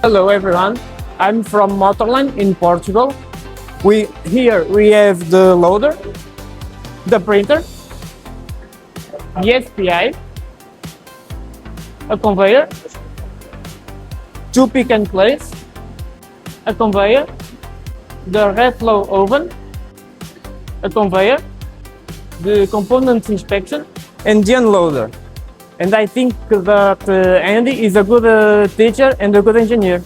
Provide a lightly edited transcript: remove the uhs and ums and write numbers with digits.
Hello everyone, I'm from Motorline in Portugal. Here we have the loader, the printer, the SPI, a conveyor, two pick and place, a conveyor, the Reflow oven, a conveyor, the components inspection, and the unloader. And I think that Andy is a good teacher and a good engineer.